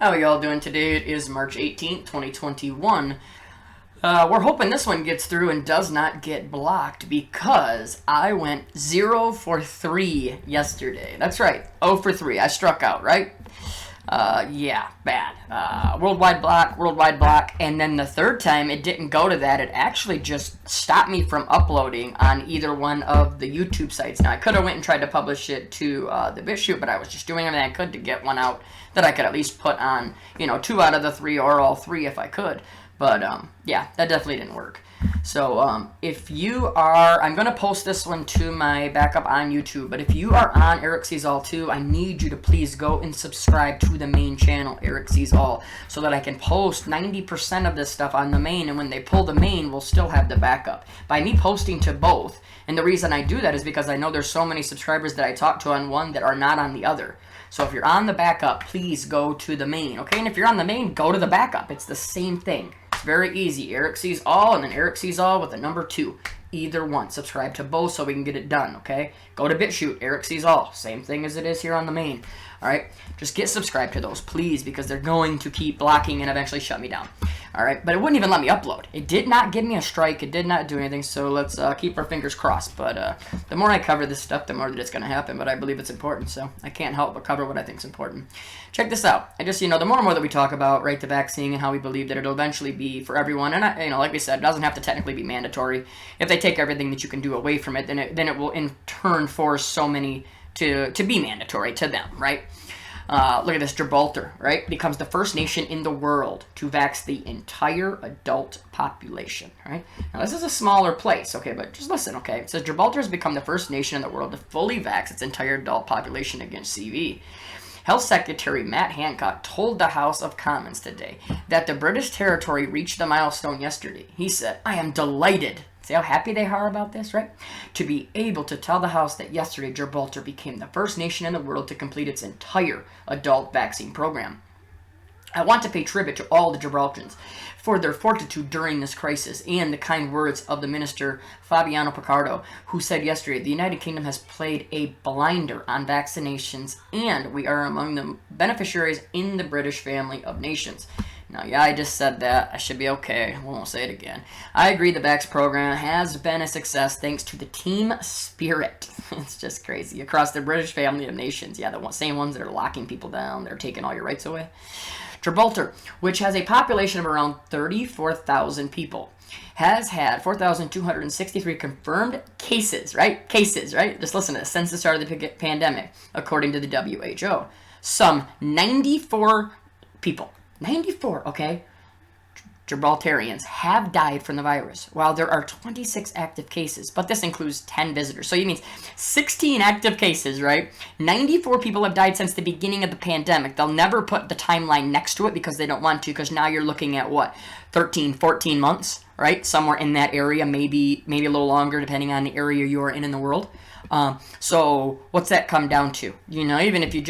How are y'all doing today? It is March 18th, 2021. We're hoping this one gets through and does not get blocked because I went 0 for 3 yesterday. That's right, 0 for 3. I struck out, right? Yeah, bad. Worldwide block, and then the third time it didn't go to that. It actually just stopped me from uploading on either one of the YouTube sites. Now, I could have went and tried to publish it to the BitChute, but I was just doing everything I could to get one out that I could at least put on, 2 out of the 3 or all 3 if I could. But, yeah, that definitely didn't work. So, if you are, I'm going to post this one to my backup on YouTube, but if you are on ErikSeesAll too, I need you to please go and subscribe to the main channel, ErikSeesAll, so that I can post 90% of this stuff on the main, and when they pull the main, we'll still have the backup. By me posting to both, and the reason I do that is because I know there's so many subscribers that I talk to on one that are not on the other. So if you're on the backup, please go to the main, okay? And if you're on the main, go to the backup. It's the same thing. It's very easy. ErikSeesAll and then ErikSeesAll with the number 2. Either one. Subscribe to both so we can get it done, okay? Go to BitChute, ErikSeesAll. Same thing as it is here on the main. Alright? Just get subscribed to those, please, because they're going to keep blocking and eventually shut me down. Alright? But it wouldn't even let me upload. It did not give me a strike. It did not do anything, so let's keep our fingers crossed. But the more I cover this stuff, the more that it's going to happen. But I believe it's important, so I can't help but cover what I think is important. Check this out. I just, the more and more that we talk about, right, the vaccine and how we believe that it'll eventually be for everyone, and, like we said, it doesn't have to technically be mandatory. If they take everything that you can do away from it, then it will in turn force so many to be mandatory to them, right? Look at this, Gibraltar, right, becomes the first nation in the world to vax the entire adult population, right? Now, this is a smaller place, okay, but just listen, okay? It says Gibraltar has become the first nation in the world to fully vax its entire adult population against CV. Health Secretary Matt Hancock told the House of Commons today that the British territory reached the milestone yesterday. He said, "I am delighted." See how happy they are about this, right? To be able to tell the House that yesterday Gibraltar became the first nation in the world to complete its entire adult vaccine program. I want to pay tribute to all the Gibraltarians for their fortitude during this crisis and the kind words of the Minister Fabiano Picardo, who said yesterday the United Kingdom has played a blinder on vaccinations and we are among the beneficiaries in the British family of nations. Now, yeah, I just said that. I should be okay. I won't say it again. I agree the VAX program has been a success thanks to the team spirit. It's just crazy. Across the British family of nations. Yeah, the same ones that are locking people down. They're taking all your rights away. Gibraltar, which has a population of around 34,000 people, has had 4,263 confirmed cases, right? Cases, right? Just listen to this. Since the start of the pandemic, according to the WHO. Some 94 people. 94, okay, Gibraltarians have died from the virus, while there are 26 active cases, but this includes 10 visitors. So it means 16 active cases, right? 94 people have died since the beginning of the pandemic. They'll never put the timeline next to it because they don't want to, because now you're looking at, what, 13, 14 months, right? Somewhere in that area, maybe a little longer, depending on the area you're in the world. So what's that come down to? Even if you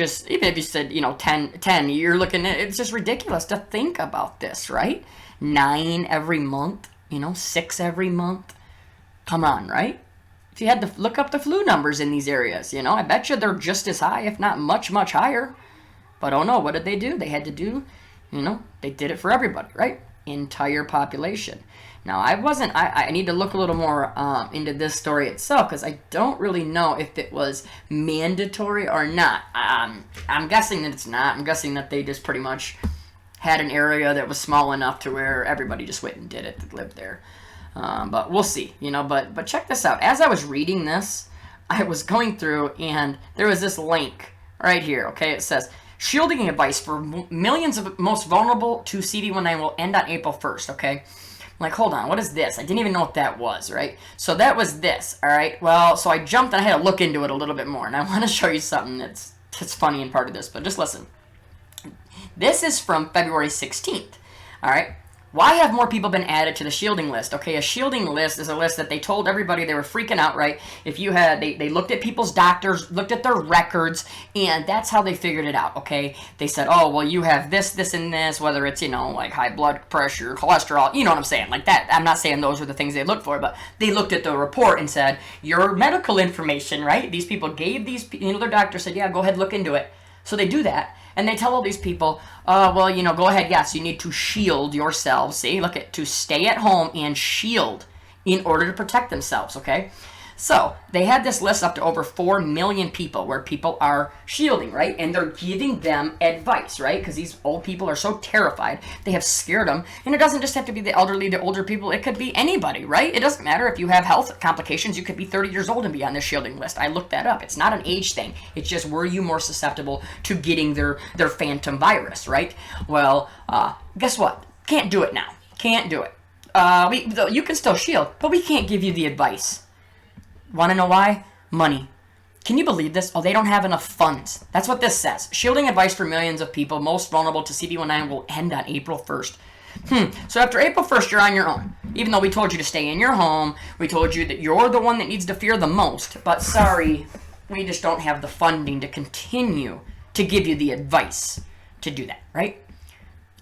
said, 10, you're looking at, it's just ridiculous to think about this, right? 9 every month, 6 every month. Come on, right? If you had to look up the flu numbers in these areas, I bet you they're just as high, if not much, much higher. But oh no, what did they do? They had to do, they did it for everybody, right? Entire population. Now, I need to look a little more into this story itself because I don't really know if it was mandatory or not. I'm guessing that it's not. I'm guessing that they just pretty much had an area that was small enough to where everybody just went and did it that lived there. But we'll see, but check this out. As I was reading this, I was going through and there was this link right here, okay? It says, shielding advice for millions of most vulnerable to CV19 will end on April 1st, okay? I'm like, hold on, what is this? I didn't even know what that was, right? So that was this, all right? Well, so I jumped and I had to look into it a little bit more, and I want to show you something that's funny in part of this, but just listen. This is from February 16th, all right? Why have more people been added to the shielding list? Okay, a shielding list is a list that they told everybody they were freaking out, right? If you had, they looked at people's doctors, looked at their records, and that's how they figured it out, okay? They said, oh, well, you have this, this, and this, whether it's, like high blood pressure, cholesterol, you know what I'm saying, like that. I'm not saying those were the things they looked for, but they looked at the report and said, your medical information, right? These people gave these, their doctor said, yeah, go ahead, look into it. So they do that. And they tell all these people, well, you know, go ahead, yes, you need to shield yourselves. See, look at, to stay at home and shield in order to protect themselves, okay? So they had this list up to over 4 million people where people are shielding, right? And they're giving them advice, right? Because these old people are so terrified. They have scared them. And it doesn't just have to be the elderly, the older people. It could be anybody, right? It doesn't matter if you have health complications. You could be 30 years old and be on this shielding list. I looked that up. It's not an age thing. It's just, were you more susceptible to getting their phantom virus, right? Well, guess what? Can't do it now. Can't do it. You can still shield, but we can't give you the advice. Want to know why? Money. Can you believe this? Oh, they don't have enough funds. That's what this says. Shielding advice for millions of people most vulnerable to CD19 will end on April 1st. So after April 1st, you're on your own. Even though we told you to stay in your home, we told you that you're the one that needs to fear the most. But sorry, we just don't have the funding to continue to give you the advice to do that, right?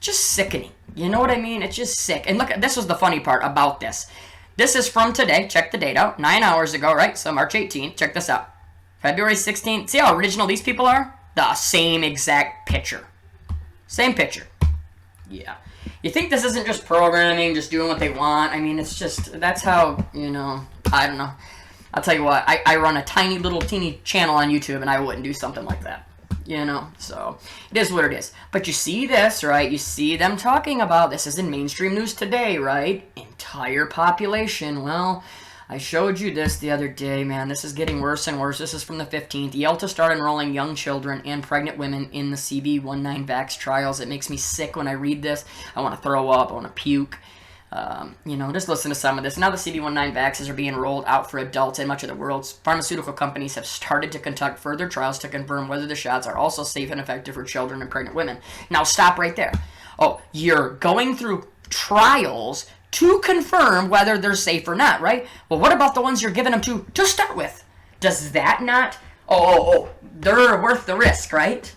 Just sickening. You know what I mean? It's just sick. And look, this was the funny part about this. This is from today. Check the date out. 9 hours ago, right? So March 18th. Check this out. February 16th. See how original these people are? The same exact picture. Same picture. Yeah. You think this isn't just programming, just doing what they want? I mean, it's just, that's how, you know, I don't know. I'll tell you what, I run a tiny little teeny channel on YouTube and I wouldn't do something like that. You know, so it is what it is. But you see this, right? You see them talking about, this is in mainstream news today, right? Entire population. Well, I showed you this the other day, man. This is getting worse and worse. This is from the 15th. Yale to start enrolling young children and pregnant women in the CV19 vax trials. It makes me sick when I read this. I want to throw up. I want to puke. You know, just listen to some of this. Now the CD19 vaccines are being rolled out for adults in much of the world. Pharmaceutical companies have started to conduct further trials to confirm whether the shots are also safe and effective for children and pregnant women. Now stop right there. Oh, you're going through trials to confirm whether they're safe or not, right? Well, what about the ones you're giving them to start with? Does that not? They're worth the risk, right?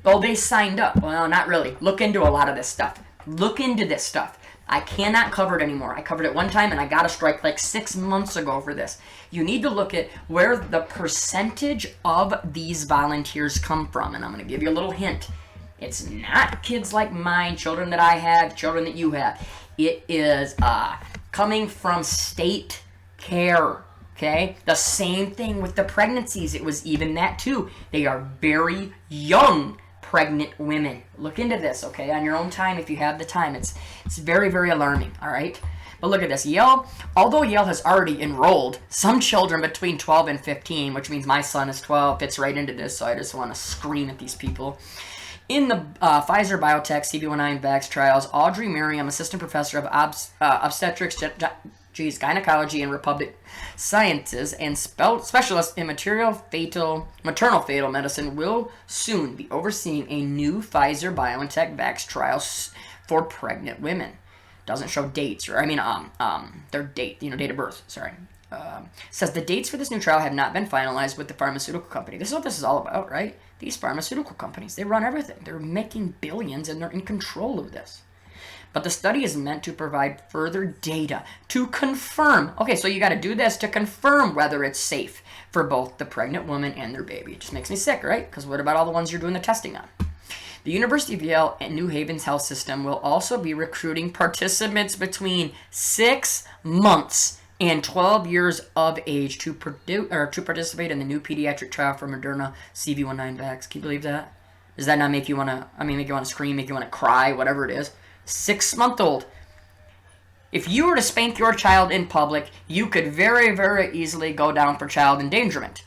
Oh, they signed up. Well, not really. Look into a lot of this stuff. Look into this stuff. I cannot cover it anymore. I covered it one time and I got a strike like 6 months ago for this. You need to look at where the percentage of these volunteers come from. And I'm going to give you a little hint. It's not kids like mine, children that I have, children that you have. It is coming from state care. Okay? The same thing with the pregnancies. It was even that too. They are very young pregnant women. Look into this, okay, on your own time if you have the time. It's very, very alarming, all right? But look at this. Yale, although Yale has already enrolled some children between 12 and 15, which means my son is 12, fits right into this, so I just want to scream at these people. In the Pfizer Biotech CV19 vax trials, Audrey Merriam, assistant professor of obstetrics, gynecology and reproductive sciences and specialist in maternal fetal medicine, will soon be overseeing a new Pfizer BioNTech vax trials for pregnant women. Doesn't show dates, or their date, date of birth. Sorry. Says the dates for this new trial have not been finalized with the pharmaceutical company. This is what this is all about, right? These pharmaceutical companies, they run everything. They're making billions and they're in control of this. But the study is meant to provide further data to confirm. Okay, so you got to do this to confirm whether it's safe for both the pregnant woman and their baby. It just makes me sick, right? Because what about all the ones you're doing the testing on? The University of Yale and New Haven's health system will also be recruiting participants between 6 months and 12 years of age to participate in the new pediatric trial for Moderna CV19 vax. Can you believe that? Does that not make you want to, make you want to scream, make you want to cry, whatever it is? 6-month-old. If you were to spank your child in public, you could very, very easily go down for child endangerment.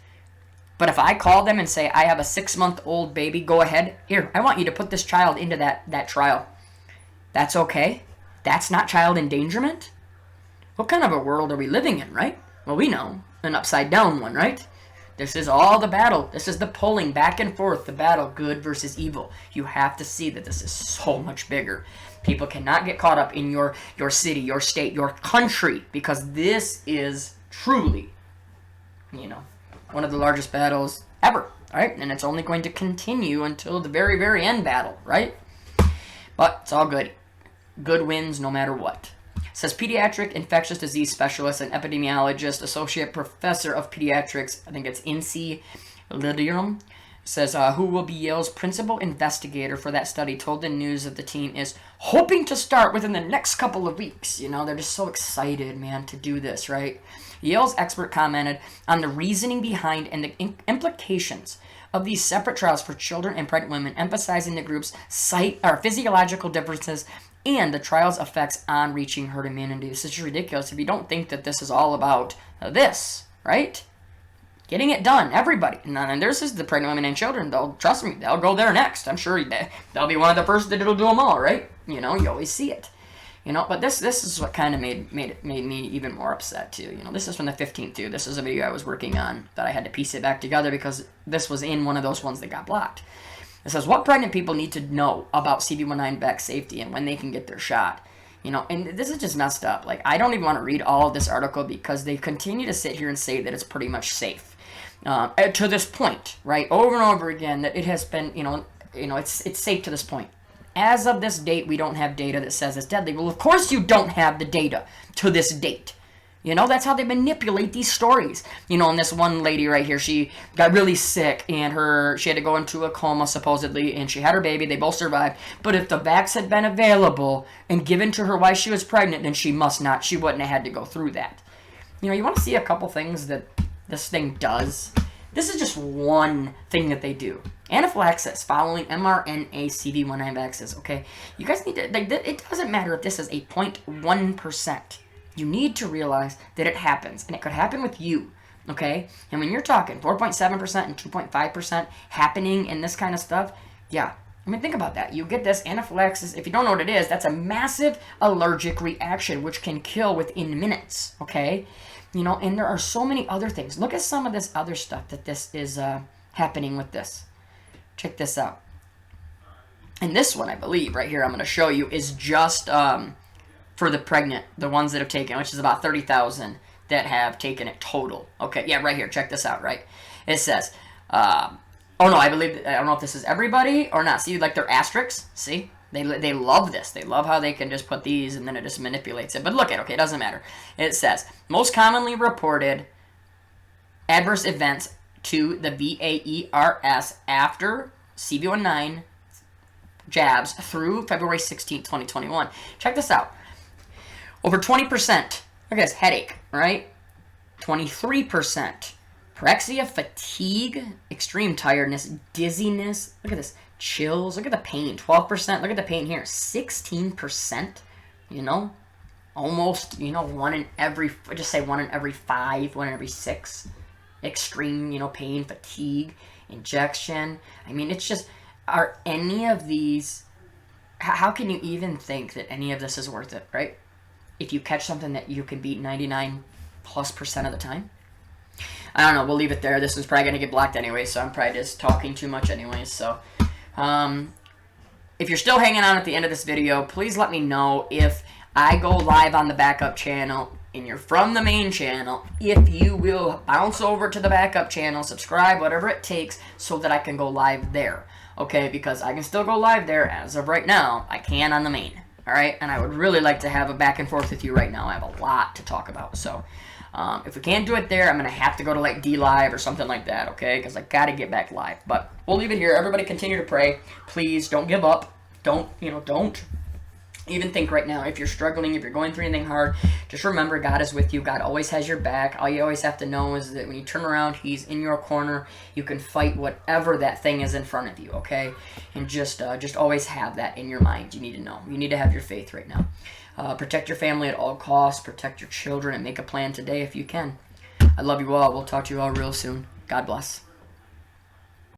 But if I call them and say, I have a 6-month-old baby, go ahead. Here, I want you to put this child into that trial. That's okay? That's not child endangerment? What kind of a world are we living in, right? Well, we know. An upside down one, right? This is all the battle. This is the pulling back and forth, the battle, good versus evil. You have to see that this is so much bigger. People cannot get caught up in your city, your state, your country, because this is truly, one of the largest battles ever, right? And it's only going to continue until the very, very end battle, right? But it's all good. Good wins no matter what. Says pediatric infectious disease specialist and epidemiologist, associate professor of pediatrics, I think it's Incy Lidium, says, who will be Yale's principal investigator for that study, told the news that the team is hoping to start within the next couple of weeks. You know, they're just so excited, man, to do this, right? Yale's expert commented on the reasoning behind and the implications of these separate trials for children and pregnant women, emphasizing the group's physiological differences and the trial's effects on reaching herd immunity. This is ridiculous if you don't think that this is all about this, right? Getting it done, everybody. And there's the pregnant women and children. Trust me, they'll go there next. I'm sure they'll be one of the first that'll do them all, right? You know, you always see it. You know, but this is what kind of made me even more upset too. You know, this is from the 15th too. This is a video I was working on that I had to piece it back together because this was in one of those ones that got blocked. It says what pregnant people need to know about CV19 vax safety and when they can get their shot. You know, and this is just messed up. Like, I don't even want to read all of this article because they continue to sit here and say that it's pretty much safe. To this point, right, over and over again, that it has been, it's safe to this point. As of this date, we don't have data that says it's deadly. Well, of course you don't have the data to this date. You know, that's how they manipulate these stories. You know, and this one lady right here, she got really sick, and she had to go into a coma, supposedly, and she had her baby. They both survived. But if the vax had been available and given to her while she was pregnant, then she wouldn't have had to go through that. You know, you want to see a couple things that this thing does? This is just one thing that they do. Anaphylaxis following mRNA CV19 vaccines, okay? You guys need to, it doesn't matter if this is a 0.1%. You need to realize that it happens, and it could happen with you, okay? And when you're talking 4.7% and 2.5% happening in this kind of stuff, yeah. I mean, think about that. You get this anaphylaxis. If you don't know what it is, that's a massive allergic reaction, which can kill within minutes, okay? You know, and there are so many other things. Look at some of this other stuff that this is happening with this. Check this out. And this one, I believe, right here, I'm going to show you, is just for the pregnant, the ones that have taken, which is about 30,000 that have taken it total. Okay, yeah, right here. Check this out, right? It says, oh no, I don't know if this is everybody or not. See, like their asterisks? See? They love this. They love how they can just put these and then it just manipulates it. But look at, okay, it doesn't matter. It says, most commonly reported adverse events to the VAERS after CV19 jabs through February 16, 2021. Check this out. Over 20%. Look at this, headache, right? 23%. Pyrexia, fatigue, extreme tiredness, dizziness. Look at this. Chills. Look at the pain. 12%. Look at the pain here. 16%. You know? Almost, you know, one in every 5, 1 in every 6. Extreme, you know, pain, fatigue, injection. I mean, it's just, are any of these, how can you even think that any of this is worth it, right? If you catch something that you can beat 99+% of the time. I don't know, we'll leave it there. This is probably going to get blocked anyway, so I'm probably just talking too much anyway. So, if you're still hanging on at the end of this video, please let me know if I go live on the backup channel and you're from the main channel, if you will bounce over to the backup channel, subscribe, whatever it takes, so that I can go live there. Okay, because I can still go live there as of right now. I can on the main. Alright, and I would really like to have a back and forth with you right now. I have a lot to talk about, so if we can't do it there, I'm going to have to go to like D-Live or something like that, okay? Because I got to get back live. But we'll leave it here. Everybody continue to pray. Please don't give up. Don't even think right now. If you're struggling, if you're going through anything hard, just remember God is with you. God always has your back. All you always have to know is that when you turn around, He's in your corner. You can fight whatever that thing is in front of you, okay? And just always have that in your mind. You need to know. You need to have your faith right now. Protect your family at all costs. Protect your children and make a plan today if you can. I love you all. We'll talk to you all real soon. God bless.